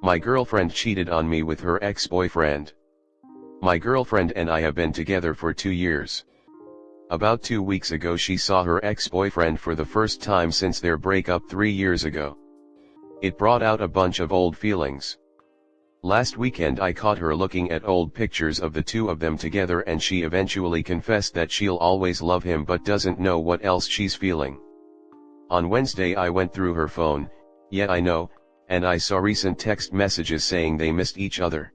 My girlfriend cheated on me with her ex-boyfriend. My girlfriend and I have been together for 2 years. About 2 weeks ago she saw her ex-boyfriend for the first time since their breakup 3 years ago. It brought out a bunch of old feelings. Last weekend I caught her looking at old pictures of the two of them together, and she eventually confessed that she'll always love him but doesn't know what else she's feeling. On Wednesday I went through her phone, yeah I know, and I saw recent text messages saying they missed each other.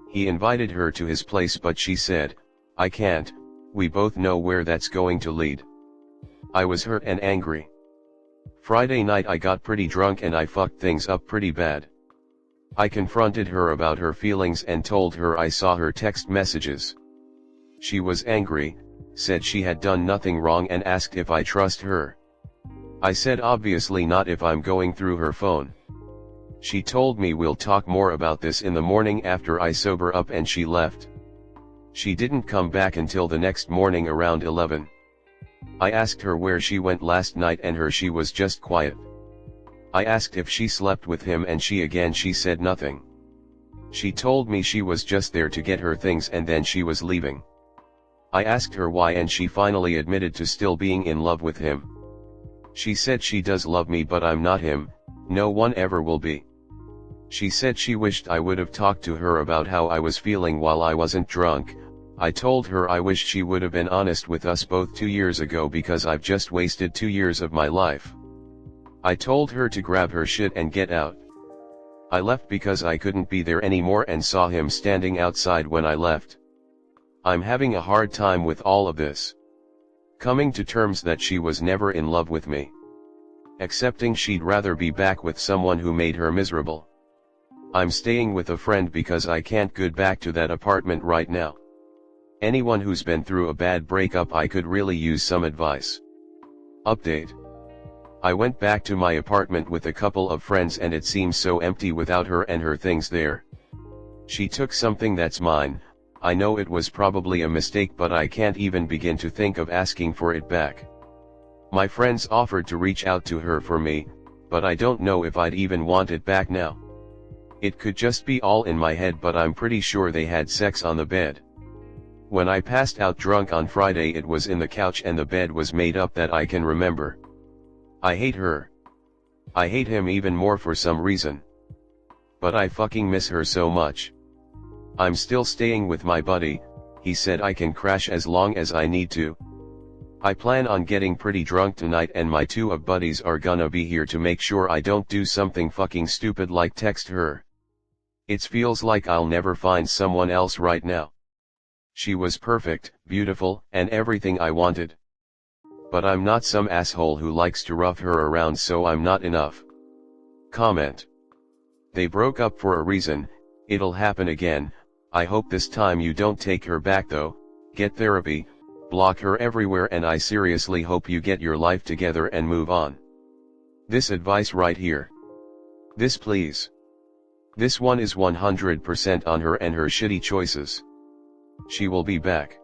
He invited her to his place but she said, "I can't, we both know where that's going to lead." I was hurt and angry. Friday night I got pretty drunk and I fucked things up pretty bad. I confronted her about her feelings and told her I saw her text messages. She was angry, said she had done nothing wrong and asked if I trust her. I said obviously not if I'm going through her phone. She told me we'll talk more about this in the morning after I sober up, and she left. She didn't come back until the next morning around 11. I asked her where she went last night and she was just quiet. I asked if she slept with him and she said nothing. She told me she was just there to get her things and then she was leaving. I asked her why and she finally admitted to still being in love with him. She said she does love me but I'm not him, no one ever will be. She said she wished I would have talked to her about how I was feeling while I wasn't drunk. I told her I wish she would have been honest with us both 2 years ago because I've just wasted 2 years of my life. I told her to grab her shit and get out. I left because I couldn't be there anymore and saw him standing outside when I left. I'm having a hard time with all of this. Coming to terms that she was never in love with me. Accepting she'd rather be back with someone who made her miserable. I'm staying with a friend because I can't get back to that apartment right now. Anyone who's been through a bad breakup, I could really use some advice. Update. I went back to my apartment with a couple of friends and it seems so empty without her and her things there. She took something that's mine. I know it was probably a mistake but I can't even begin to think of asking for it back. My friends offered to reach out to her for me, but I don't know if I'd even want it back now. It could just be all in my head but I'm pretty sure they had sex on the bed. When I passed out drunk on Friday it was in the couch and the bed was made up that I can remember. I hate her. I hate him even more for some reason. But I fucking miss her so much. I'm still staying with my buddy, he said I can crash as long as I need to. I plan on getting pretty drunk tonight and my two of buddies are gonna be here to make sure I don't do something fucking stupid like text her. It feels like I'll never find someone else right now. She was perfect, beautiful, and everything I wanted. But I'm not some asshole who likes to rough her around, so I'm not enough. Comment. They broke up for a reason, it'll happen again. I hope this time you don't take her back though. Get therapy, block her everywhere, and I seriously hope you get your life together and move on. This advice right here. This please. This one is 100% on her and her shitty choices. She will be back.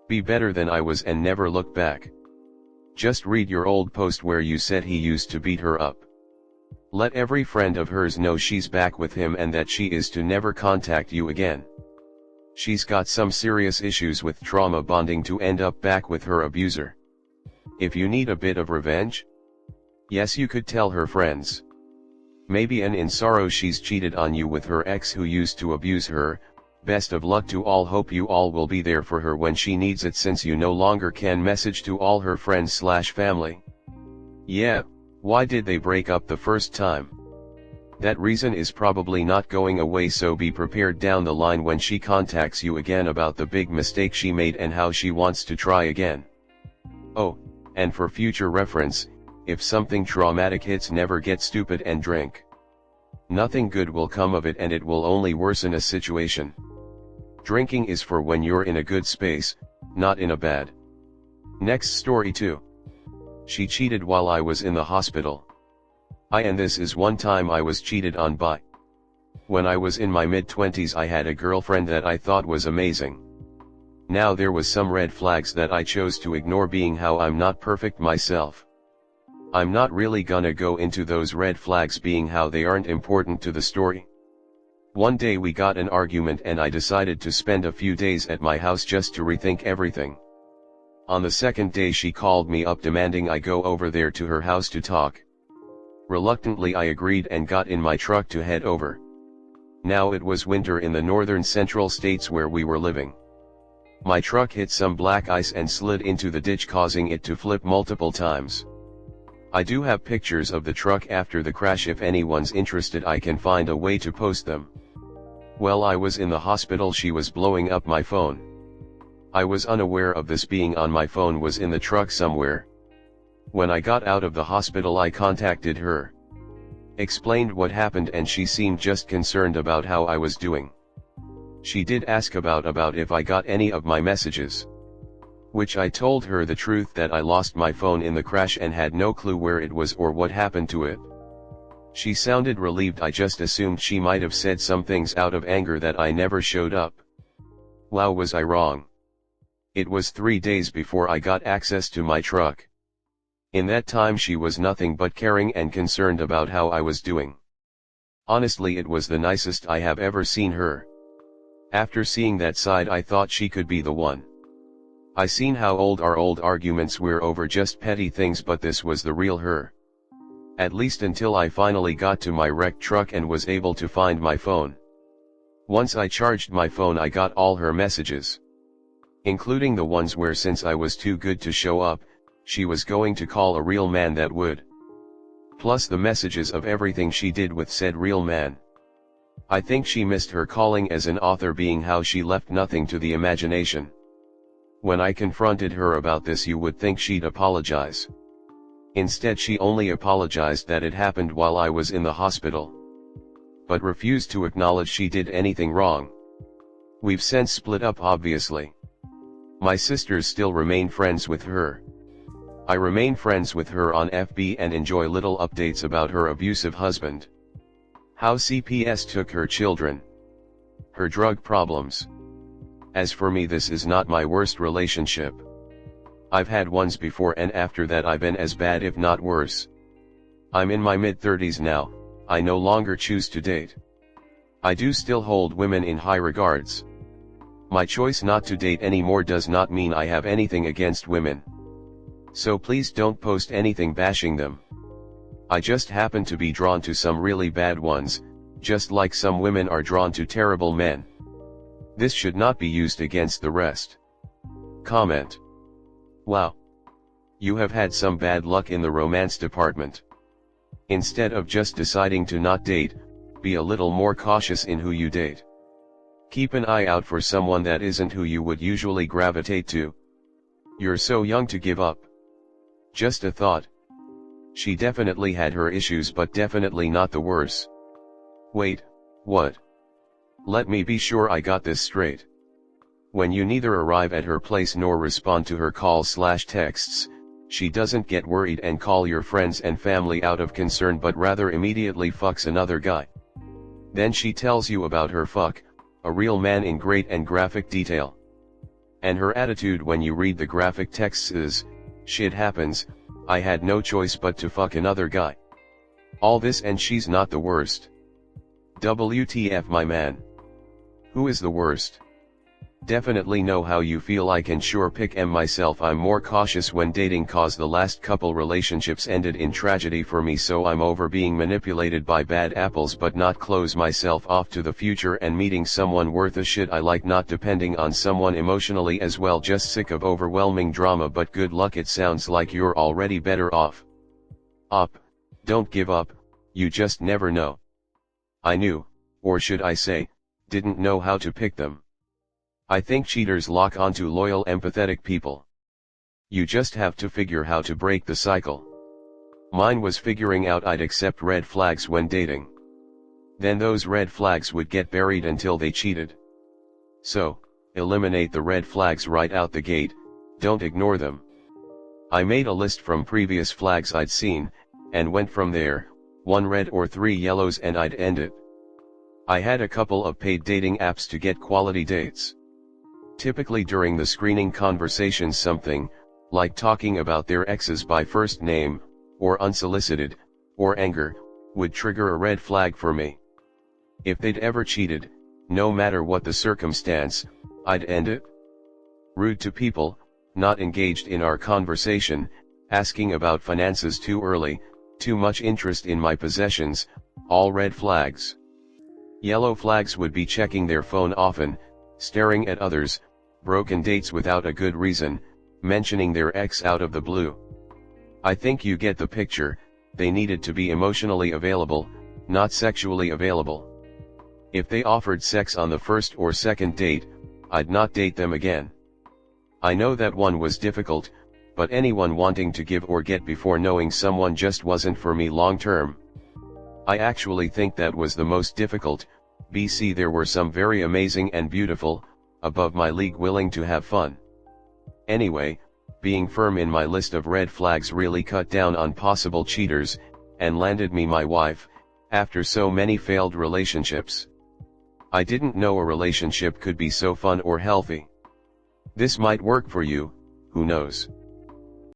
Be better than I was and never look back. Just read your old post where you said he used to beat her up. Let every friend of hers know she's back with him and that she is to never contact you again. She's got some serious issues with trauma bonding to end up back with her abuser. If you need a bit of revenge? Yes, you could tell her friends. Maybe and in sorrow she's cheated on you with her ex who used to abuse her. Best of luck to all, hope you all will be there for her when she needs it since you no longer can message to all her friends/family. Yeah, why did they break up the first time? That reason is probably not going away, so be prepared down the line when she contacts you again about the big mistake she made and how she wants to try again. Oh, and for future reference, if something traumatic hits, never get stupid and drink. Nothing good will come of it and it will only worsen a situation. Drinking is for when you're in a good space, not in a bad. Next story 2. She cheated while I was in the hospital. And this is one time I was cheated on by. When I was in my mid-20s I had a girlfriend that I thought was amazing. Now there was some red flags that I chose to ignore, being how I'm not perfect myself. I'm not really gonna go into those red flags being how they aren't important to the story. One day we got an argument and I decided to spend a few days at my house just to rethink everything. On the second day she called me up demanding I go over there to her house to talk. Reluctantly I agreed and got in my truck to head over. Now it was winter in the northern central states where we were living. My truck hit some black ice and slid into the ditch, causing it to flip multiple times. I do have pictures of the truck after the crash. If anyone's interested, I can find a way to post them. While I was in the hospital she was blowing up my phone. I was unaware of this being on my phone was in the truck somewhere. When I got out of the hospital I contacted her. Explained what happened and she seemed just concerned about how I was doing. She did ask about if I got any of my messages. Which I told her the truth, that I lost my phone in the crash and had no clue where it was or what happened to it. She sounded relieved. I just assumed she might have said some things out of anger that I never showed up. Wow, was I wrong. It was 3 days before I got access to my truck. In that time she was nothing but caring and concerned about how I was doing. Honestly, it was the nicest I have ever seen her. After seeing that side I thought she could be the one. I seen how old our old arguments were over just petty things, but this was the real her. At least until I finally got to my wrecked truck and was able to find my phone. Once I charged my phone I got all her messages. Including the ones where, since I was too good to show up, she was going to call a real man that would. Plus the messages of everything she did with said real man. I think she missed her calling as an author, being how she left nothing to the imagination. When I confronted her about this you would think she'd apologize. Instead she only apologized that it happened while I was in the hospital. But refused to acknowledge she did anything wrong. We've since split up, obviously. My sisters still remain friends with her. I remain friends with her on FB and enjoy little updates about her abusive husband. How CPS took her children. Her drug problems. As for me, this is not my worst relationship. I've had ones before and after that I've been as bad if not worse. I'm in my mid-30s now, I no longer choose to date. I do still hold women in high regards. My choice not to date anymore does not mean I have anything against women. So please don't post anything bashing them. I just happen to be drawn to some really bad ones, just like some women are drawn to terrible men. This should not be used against the rest. Comment. Wow. You have had some bad luck in the romance department. Instead of just deciding to not date, be a little more cautious in who you date. Keep an eye out for someone that isn't who you would usually gravitate to. You're so young to give up. Just a thought. She definitely had her issues, but definitely not the worst. Wait, what? Let me be sure I got this straight. When you neither arrive at her place nor respond to her calls/texts, she doesn't get worried and call your friends and family out of concern, but rather immediately fucks another guy. Then she tells you about her fuck, a real man, in great and graphic detail. And her attitude when you read the graphic texts is, shit happens, I had no choice but to fuck another guy. All this and she's not the worst. WTF, my man. Who is the worst? Definitely know how you feel. I can sure pick myself. I'm more cautious when dating cause the last couple relationships ended in tragedy for me, so I'm over being manipulated by bad apples, but not close myself off to the future and meeting someone worth a shit. I like not depending on someone emotionally as well, just sick of overwhelming drama, but good luck, it sounds like you're already better off. Don't give up, you just never know. I knew, or should I say, didn't know how to pick them. I think cheaters lock onto loyal, empathetic people. You just have to figure how to break the cycle. Mine was figuring out I'd accept red flags when dating. Then those red flags would get buried until they cheated. So, eliminate the red flags right out the gate, don't ignore them. I made a list from previous flags I'd seen, and went from there, 1 red or 3 yellows, and I'd end it. I had a couple of paid dating apps to get quality dates. Typically during the screening conversations, something, like talking about their exes by first name, or unsolicited, or anger, would trigger a red flag for me. If they'd ever cheated, no matter what the circumstance, I'd end it. Rude to people, not engaged in our conversation, asking about finances too early, too much interest in my possessions, all red flags. Yellow flags would be checking their phone often, staring at others, broken dates without a good reason, mentioning their ex out of the blue. I think you get the picture. They needed to be emotionally available, not sexually available. If they offered sex on the first or second date, I'd not date them again. I know that one was difficult, but anyone wanting to give or get before knowing someone just wasn't for me long term. I actually think that was the most difficult. BC, there were some very amazing and beautiful, above my league, willing to have fun. Anyway, being firm in my list of red flags really cut down on possible cheaters, and landed me my wife, after so many failed relationships. I didn't know a relationship could be so fun or healthy. This might work for you, who knows.